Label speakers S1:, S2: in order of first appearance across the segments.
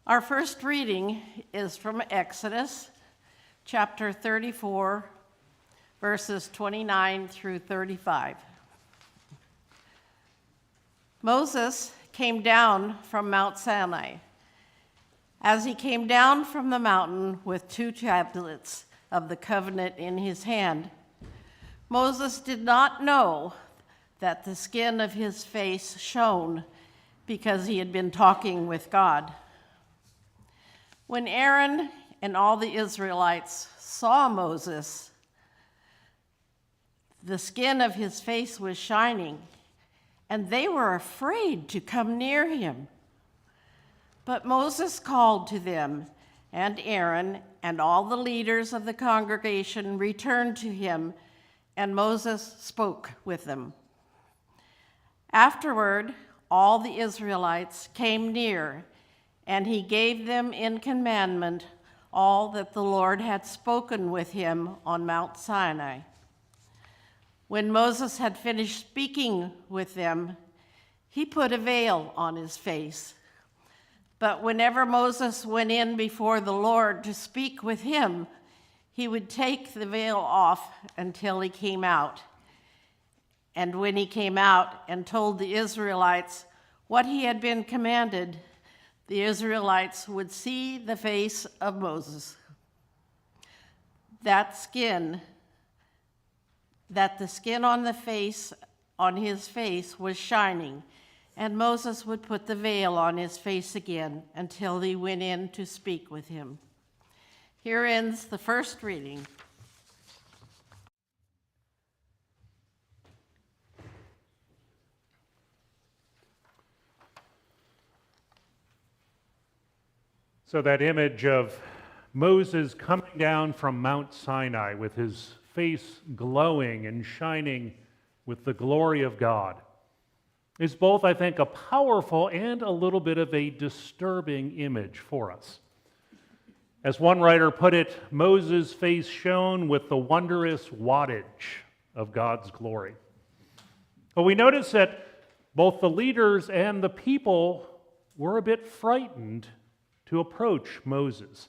S1: Our first reading is from Exodus chapter 34, verses 29 through 35. Moses came down from Mount Sinai. As he came down from the mountain with 2 tablets of the covenant in his hand, Moses did not know that the skin of his face shone because he had been talking with God. When Aaron and all the Israelites saw Moses, the skin of his face was shining, and they were afraid to come near him. But Moses called to them, and Aaron and all the leaders of the congregation returned to him, and Moses spoke with them. Afterward, all the Israelites came near, and he gave them in commandment all that the Lord had spoken with him on Mount Sinai. When Moses had finished speaking with them, he put a veil on his face. But whenever Moses went in before the Lord to speak with him, he would take the veil off until he came out. And when he came out and told the Israelites what he had been commanded, the Israelites would see the face of Moses. That the skin on his face was shining, and Moses would put the veil on his face again until he went in to speak with him. Here ends the first reading.
S2: So that image of Moses coming down from Mount Sinai with his face glowing and shining with the glory of God is both, I think, a powerful and a little bit of a disturbing image for us. As one writer put it, Moses' face shone with the wondrous wattage of God's glory. But we notice that both the leaders and the people were a bit frightened to approach Moses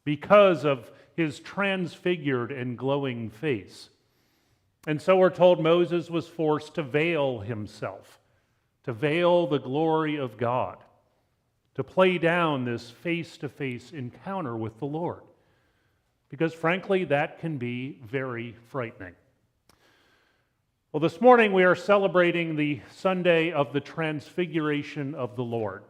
S2: because of his transfigured and glowing face. And so we're told Moses was forced to veil himself, to veil the glory of God, to play down this face-to-face encounter with the Lord. Because frankly, that can be very frightening. Well, this morning we are celebrating the Sunday of the Transfiguration of the Lord.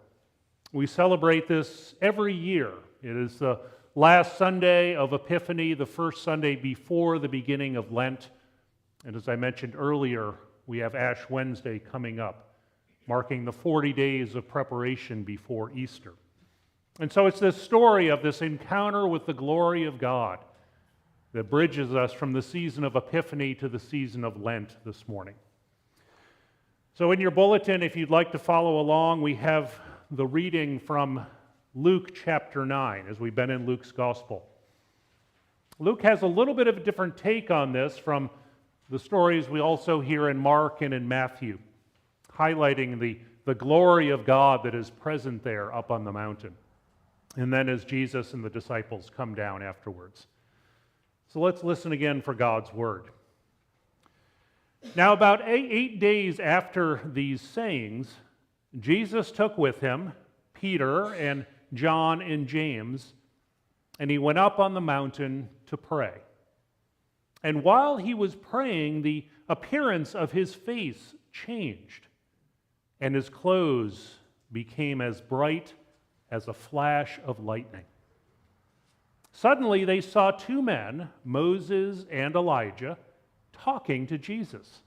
S2: We celebrate this every year. It is the last Sunday of Epiphany, the first Sunday before the beginning of Lent. And as I mentioned earlier, we have Ash Wednesday coming up, marking the 40 days of preparation before Easter. And so it's this story of this encounter with the glory of God that bridges us from the season of Epiphany to the season of Lent this morning. So in your bulletin, if you'd like to follow along, we have the reading from Luke chapter 9, as we've been in Luke's gospel. Luke has a little bit of a different take on this from the stories we also hear in Mark and in Matthew, highlighting the glory of God that is present there up on the mountain. And then as Jesus and the disciples come down afterwards. So let's listen again for God's word. Now about 8 days after these sayings, Jesus took with him Peter and John and James, and he went up on the mountain to pray. And while he was praying, the appearance of his face changed, and his clothes became as bright as a flash of lightning. Suddenly they saw 2 men, Moses and Elijah, talking to Jesus.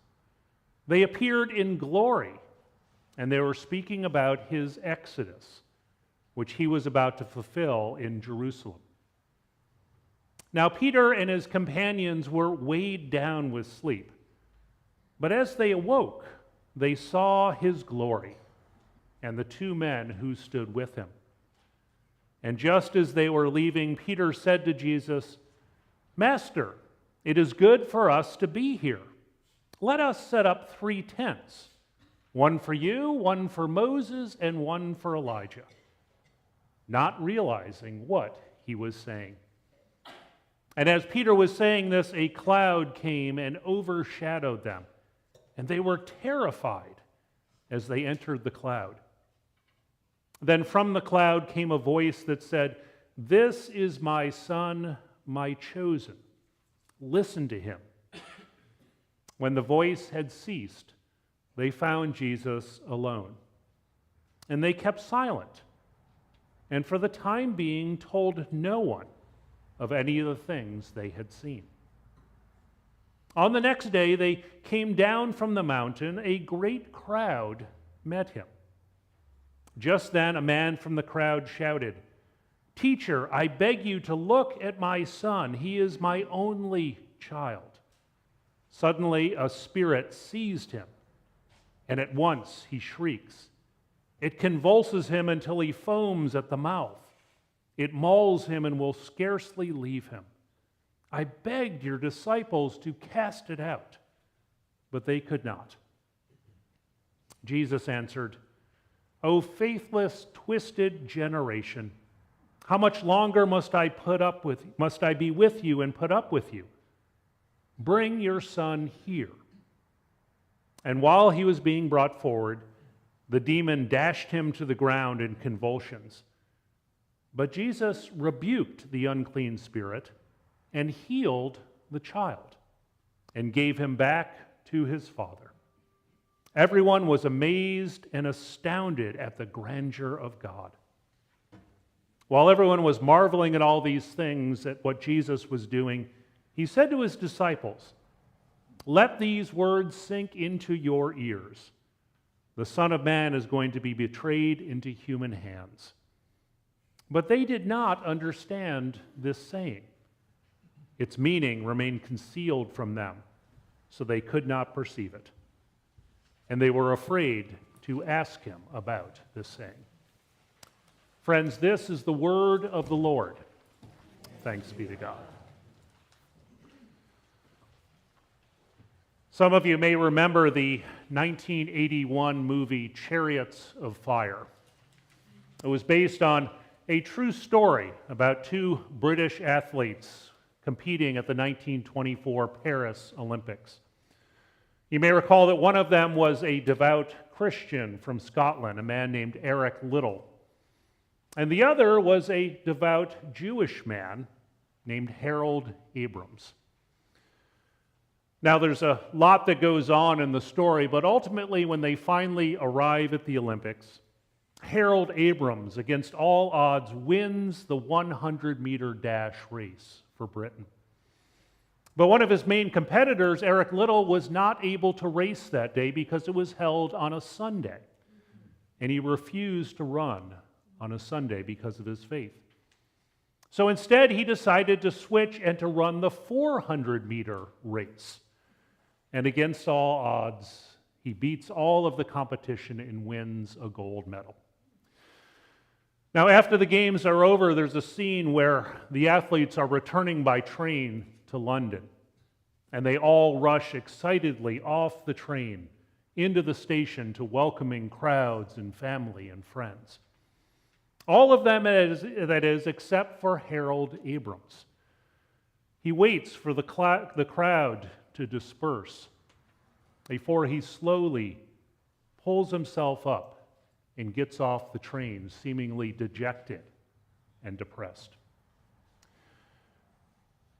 S2: They appeared in glory, and they were speaking about his exodus, which he was about to fulfill in Jerusalem. Now Peter and his companions were weighed down with sleep, but as they awoke, they saw his glory and the 2 men who stood with him. And just as they were leaving, Peter said to Jesus, "Master, it is good for us to be here. Let us set up 3 tents, one for you, one for Moses, and one for Elijah." not realizing what he was saying. And as Peter was saying this, a cloud came and overshadowed them, and they were terrified as they entered the cloud. Then from the cloud came a voice that said, "This is my Son, my chosen. Listen to him." When the voice had ceased, they found Jesus alone. And they kept silent, and for the time being told no one of any of the things they had seen. On the next day, they came down from the mountain. A great crowd met him. Just then, a man from the crowd shouted, "Teacher, I beg you to look at my son. He is my only child." Suddenly, a spirit seized him, and at once he shrieks. It convulses him until he foams at the mouth. It mauls him and will scarcely leave him. I begged your disciples to cast it out, but they could not. Jesus answered, "O faithless, twisted generation, how much longer must I be with you and put up with you? Bring your son here." And while he was being brought forward, the demon dashed him to the ground in convulsions. But Jesus rebuked the unclean spirit and healed the child and gave him back to his father. Everyone was amazed and astounded at the grandeur of God. While everyone was marveling at all these things, at what Jesus was doing, he said to his disciples, "Let these words sink into your ears. The Son of Man is going to be betrayed into human hands." But they did not understand this saying. Its meaning remained concealed from them, so they could not perceive it. And they were afraid to ask him about this saying. Friends, this is the word of the Lord. Thanks be to God. Some of you may remember the 1981 movie Chariots of Fire. It was based on a true story about two British athletes competing at the 1924 Paris Olympics. You may recall that one of them was a devout Christian from Scotland, a man named Eric Liddell. And the other was a devout Jewish man named Harold Abrams. Now, there's a lot that goes on in the story, but ultimately, when they finally arrive at the Olympics, Harold Abrams, against all odds, wins the 100-meter dash race for Britain. But one of his main competitors, Eric Liddell, was not able to race that day because it was held on a Sunday, and he refused to run on a Sunday because of his faith. So instead, he decided to switch and to run the 400-meter race. And against all odds, he beats all of the competition and wins a gold medal. Now, after the games are over, there's a scene where the athletes are returning by train to London, and they all rush excitedly off the train into the station to welcoming crowds and family and friends. All of them, that is, except for Harold Abrams. He waits for the crowd to disperse before he slowly pulls himself up and gets off the train, seemingly dejected and depressed.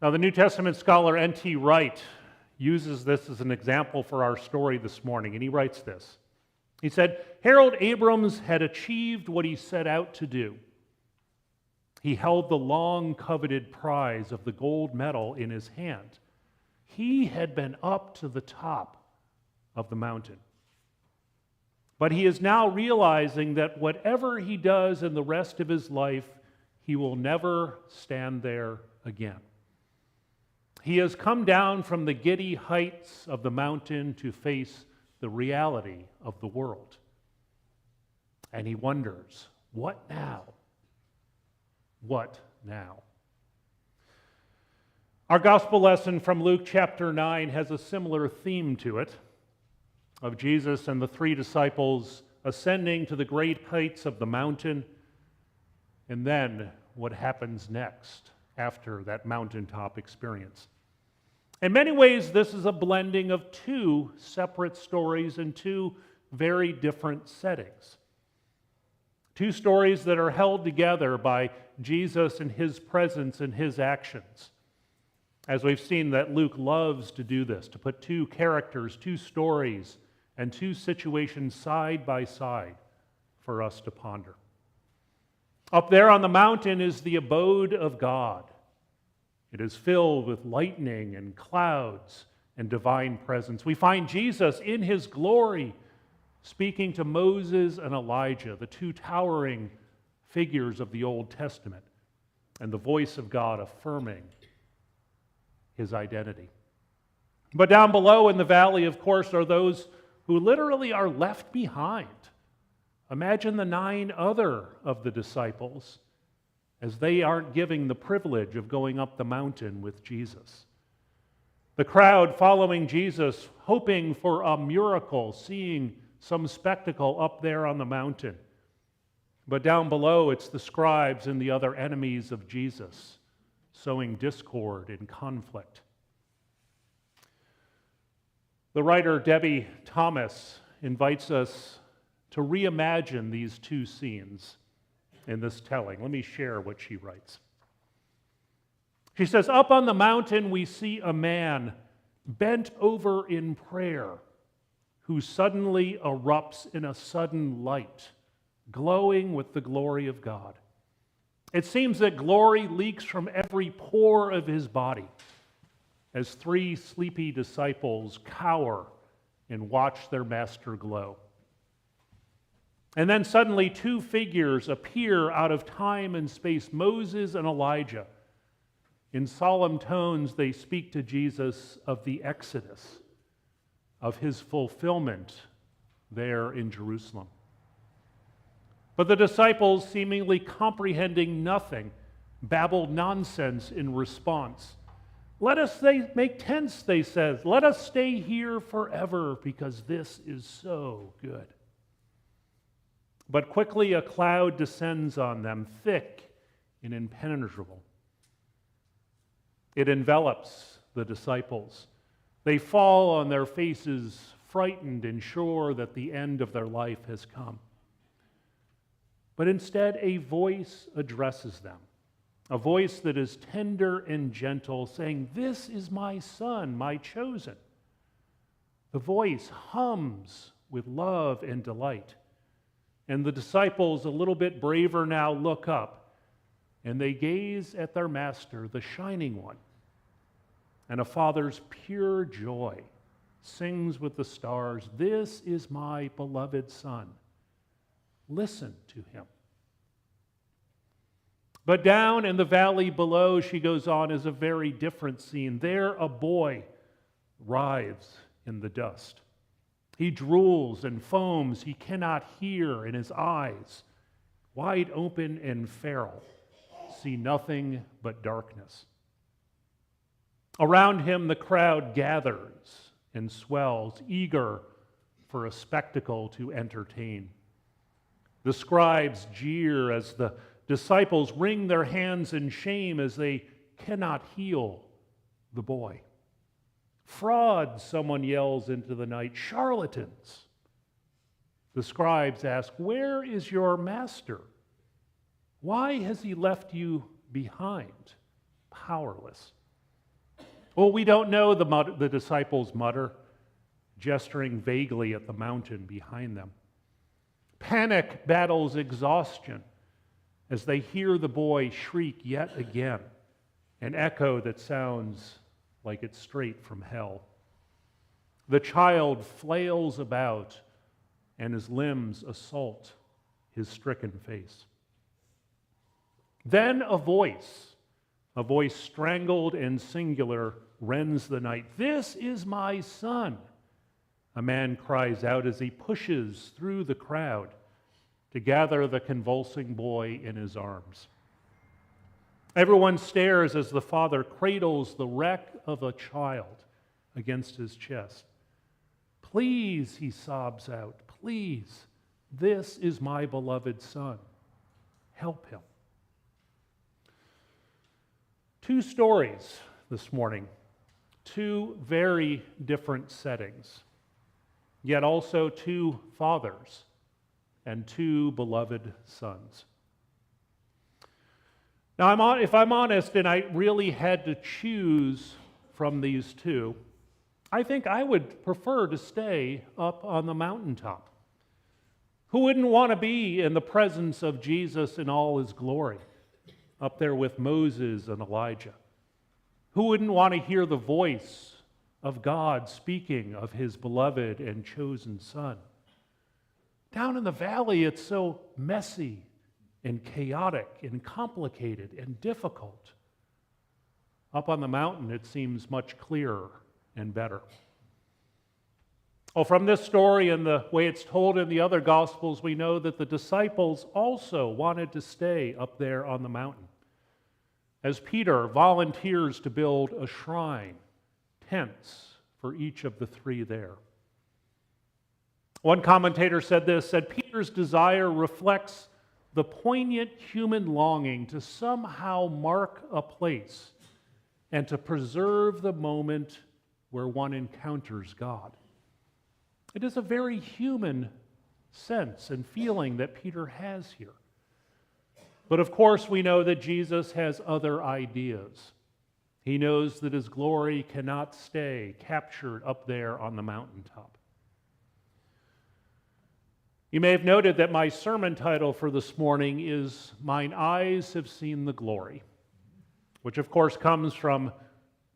S2: Now, the New Testament scholar N.T. Wright uses this as an example for our story this morning, and he writes this. He said, Harold Abrams had achieved what he set out to do. He held the long-coveted prize of the gold medal in his hand. He had been up to the top of the mountain. But he is now realizing that whatever he does in the rest of his life, he will never stand there again. He has come down from the giddy heights of the mountain to face the reality of the world. And he wonders, what now? What now? Our gospel lesson from Luke chapter 9 has a similar theme to it, of Jesus and the three disciples ascending to the great heights of the mountain. and then what happens next after that mountaintop experience. In many ways, this is a blending of two separate stories in two very different settings. Two stories that are held together by Jesus and his presence and his actions. As we've seen that Luke loves to do this, to put two characters, two stories, and two situations side by side for us to ponder. Up there on the mountain is the abode of God. It is filled with lightning and clouds and divine presence. We find Jesus in his glory speaking to Moses and Elijah, the two towering figures of the Old Testament, and the voice of God affirming his identity. But down below in the valley, of course, are those who literally are left behind. Imagine the 9 other of the disciples as they aren't given the privilege of going up the mountain with Jesus. The crowd following Jesus, hoping for a miracle, seeing some spectacle up there on the mountain. But down below, it's the scribes and the other enemies of Jesus, sowing discord and conflict. The writer Debbie Thomas invites us to reimagine these two scenes in this telling. Let me share what she writes. She says, "Up on the mountain we see a man bent over in prayer who suddenly erupts in a sudden light, glowing with the glory of God. It seems that glory leaks from every pore of his body as 3 sleepy disciples cower and watch their master glow. And then suddenly 2 figures appear out of time and space, Moses and Elijah. In solemn tones, they speak to Jesus of the Exodus, of his fulfillment there in Jerusalem. But the disciples, seemingly comprehending nothing, babbled nonsense in response. "Let us make tents," they said. "Let us stay here forever because this is so good." But quickly a cloud descends on them, thick and impenetrable. It envelops the disciples. They fall on their faces, frightened and sure that the end of their life has come. But instead, a voice addresses them, a voice that is tender and gentle, saying, "This is my son, my chosen." The voice hums with love and delight. And the disciples, a little bit braver now, look up, and they gaze at their master, the shining one. And a father's pure joy sings with the stars, "This is my beloved son. Listen to him." But down in the valley below, she goes on, is a very different scene. There a boy writhes in the dust. He drools and foams. He cannot hear, and his eyes, wide open and feral, see nothing but darkness. Around him the crowd gathers and swells, eager for a spectacle to entertain. The scribes jeer as the disciples wring their hands in shame as they cannot heal the boy. "Frauds," someone yells into the night. "Charlatans." The scribes ask, "Where is your master? Why has he left you behind, powerless?" "Well, we don't know," the disciples mutter, gesturing vaguely at the mountain behind them. Panic battles exhaustion as they hear the boy shriek yet again, an echo that sounds like it's straight from hell. The child flails about, and his limbs assault his stricken face. Then a voice strangled and singular, rends the night. "This is my son," a man cries out as he pushes through the crowd to gather the convulsing boy in his arms. Everyone stares as the father cradles the wreck of a child against his chest. "Please," he sobs out, "please, this is my beloved son. Help him." Two stories this morning, two very different settings, yet also two fathers and two beloved sons. Now, if I'm honest and I really had to choose from these two, I think I would prefer to stay up on the mountaintop. Who wouldn't want to be in the presence of Jesus in all his glory, up there with Moses and Elijah? Who wouldn't want to hear the voice of God speaking of his beloved and chosen Son? Down in the valley, it's so messy and chaotic and complicated and difficult. Up on the mountain, it seems much clearer and better. Well, from this story and the way it's told in the other Gospels, we know that the disciples also wanted to stay up there on the mountain, as Peter volunteers to build a shrine, tents for each of the three there. One commentator said Peter's desire reflects the poignant human longing to somehow mark a place and to preserve the moment where one encounters God. It is a very human sense and feeling that Peter has here. But of course, we know that Jesus has other ideas. He knows that his glory cannot stay captured up there on the mountaintop. You may have noted that my sermon title for this morning is "Mine Eyes Have Seen the Glory," which of course comes from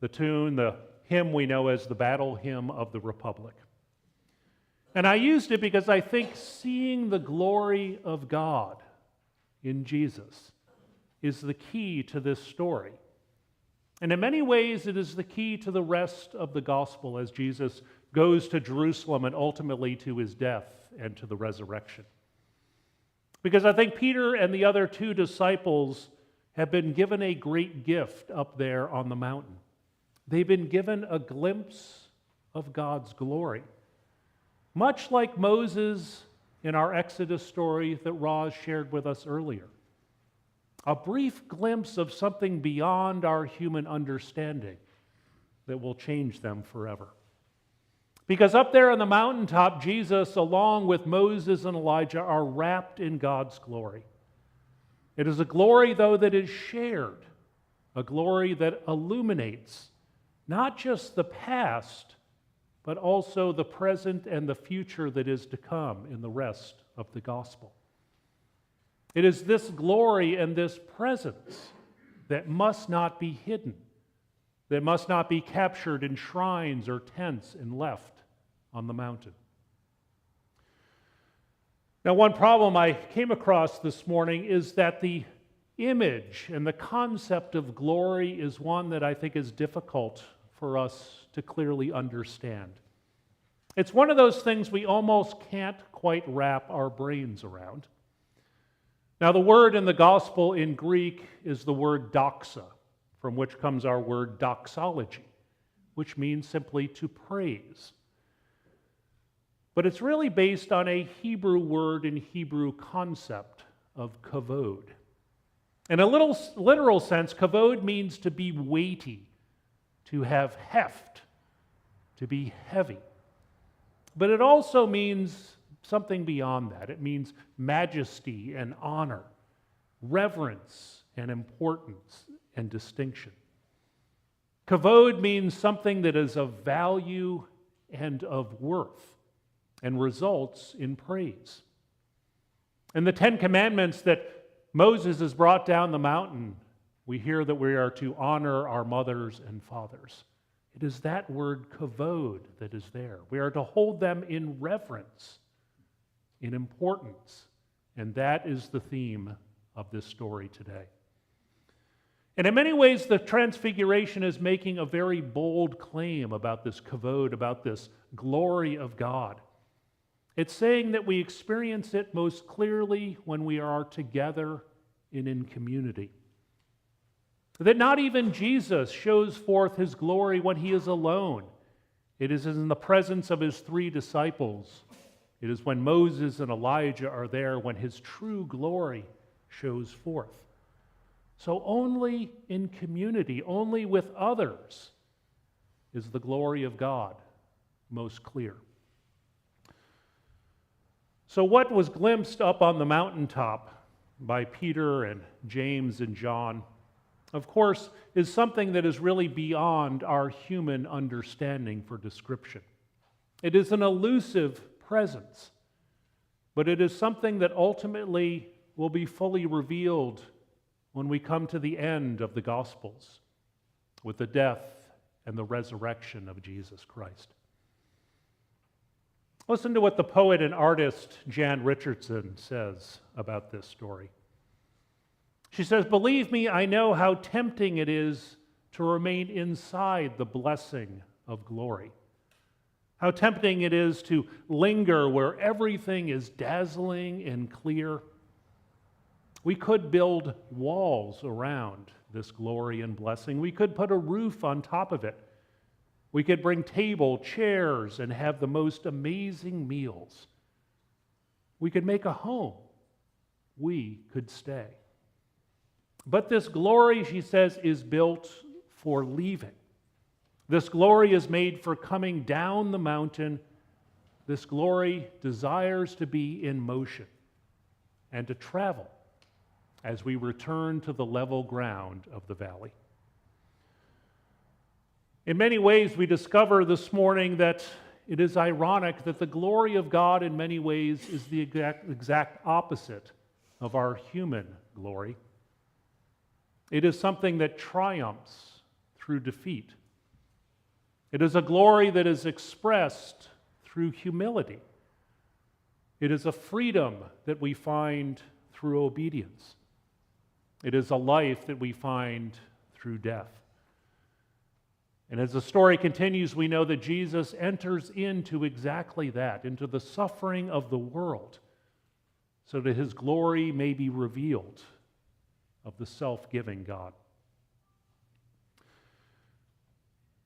S2: the hymn we know as the Battle Hymn of the Republic. And I used it because I think seeing the glory of God in Jesus is the key to this story. And in many ways, it is the key to the rest of the gospel as Jesus goes to Jerusalem and ultimately to his death and to the resurrection. Because I think Peter and the other two disciples have been given a great gift up there on the mountain. They've been given a glimpse of God's glory. Much like Moses in our Exodus story that Roz shared with us earlier. A brief glimpse of something beyond our human understanding that will change them forever. Because up there on the mountaintop, Jesus, along with Moses and Elijah, are wrapped in God's glory. It is a glory, though, that is shared, a glory that illuminates not just the past, but also the present and the future that is to come in the rest of the gospel. It is this glory and this presence that must not be hidden, that must not be captured in shrines or tents and left on the mountain. Now, one problem I came across this morning is that the image and the concept of glory is one that I think is difficult for us to clearly understand. It's one of those things we almost can't quite wrap our brains around. Now, the word in the gospel in Greek is the word doxa, from which comes our word doxology, which means simply to praise. But it's really based on a Hebrew word and Hebrew concept of kavod. In a little literal sense, kavod means to be weighty, to have heft, to be heavy. But it also means something beyond that. It means majesty and honor, reverence and importance and distinction. Kavod means something that is of value and of worth and results in praise. In the Ten Commandments that Moses has brought down the mountain, we hear that we are to honor our mothers and fathers. It is that word kavod that is there. We are to hold them in reverence, in importance, and that is the theme of this story today. And in many ways, the Transfiguration is making a very bold claim about this kavod, about this glory of God. It's saying that we experience it most clearly when we are together and in community. That not even Jesus shows forth his glory when he is alone. It is in the presence of his three disciples. It is when Moses and Elijah are there when his true glory shows forth. So only in community, only with others, is the glory of God most clear. So what was glimpsed up on the mountaintop by Peter and James and John, of course, is something that is really beyond our human understanding for description. It is an elusive presence, but it is something that ultimately will be fully revealed when we come to the end of the Gospels with the death and the resurrection of Jesus Christ. Listen to what the poet and artist Jan Richardson says about this story. She says, "Believe me, I know how tempting it is to remain inside the blessing of glory. How tempting it is to linger where everything is dazzling and clear. We could build walls around this glory and blessing. We could put a roof on top of it. We could bring table, chairs, and have the most amazing meals. We could make a home. We could stay. But this glory," she says, "is built for leaving. This glory is made for coming down the mountain. This glory desires to be in motion and to travel as we return to the level ground of the valley." In many ways, we discover this morning that it is ironic that the glory of God in many ways is the exact opposite of our human glory. It is something that triumphs through defeat. It is a glory that is expressed through humility. It is a freedom that we find through obedience. It is a life that we find through death. And as the story continues, we know that Jesus enters into exactly that, into the suffering of the world, so that his glory may be revealed of the self-giving God.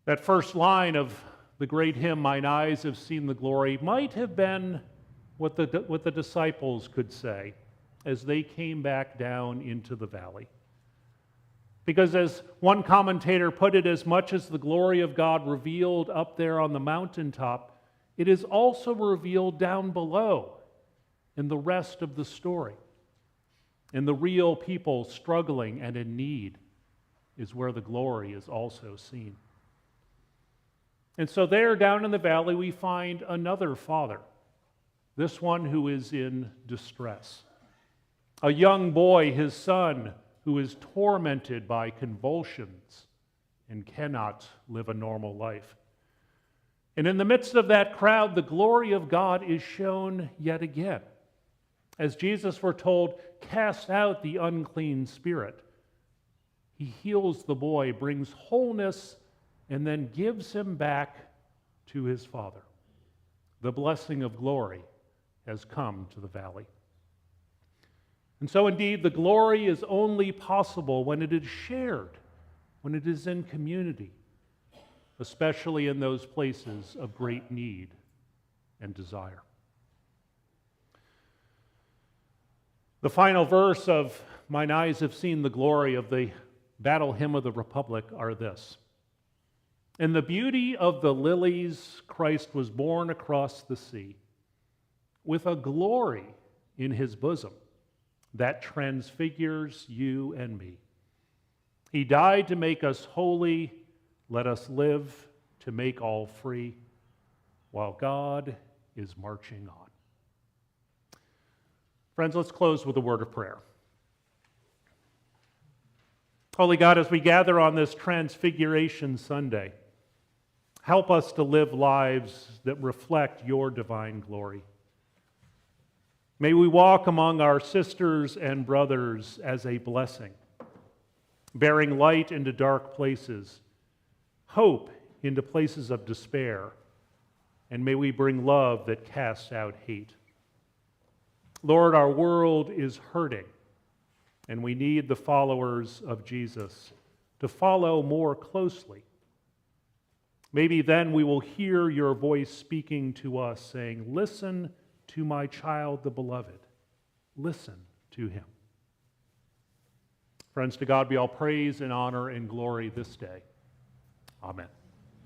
S2: That first line of the great hymn, "Mine eyes have seen the glory," might have been what the disciples could say as they came back down into the valley. Because as one commentator put it, as much as the glory of God revealed up there on the mountaintop, it is also revealed down below in the rest of the story. In the real people struggling and in need is where the glory is also seen. And so there down in the valley we find another father, this one who is in distress. A young boy, his son, who is tormented by convulsions and cannot live a normal life. And in the midst of that crowd, the glory of God is shown yet again. As Jesus foretold, "Cast out the unclean spirit." He heals the boy, brings wholeness, and then gives him back to his father. The blessing of glory has come to the valley. And so indeed, the glory is only possible when it is shared, when it is in community, especially in those places of great need and desire. The final verse of "Mine eyes have seen the glory" of the Battle Hymn of the Republic are this: "In the beauty of the lilies, Christ was born across the sea, with a glory in his bosom that transfigures you and me. He died to make us holy, let us live to make all free, while God is marching on." Friends, let's close with a word of prayer. Holy God, as we gather on this Transfiguration Sunday, help us to live lives that reflect your divine glory. May we walk among our sisters and brothers as a blessing, bearing light into dark places, hope into places of despair, and may we bring love that casts out hate. Lord, our world is hurting, and we need the followers of Jesus to follow more closely. Maybe then we will hear your voice speaking to us, saying, "Listen to my child, the beloved. Listen to him." Friends, to God be all praise and honor and glory this day. Amen.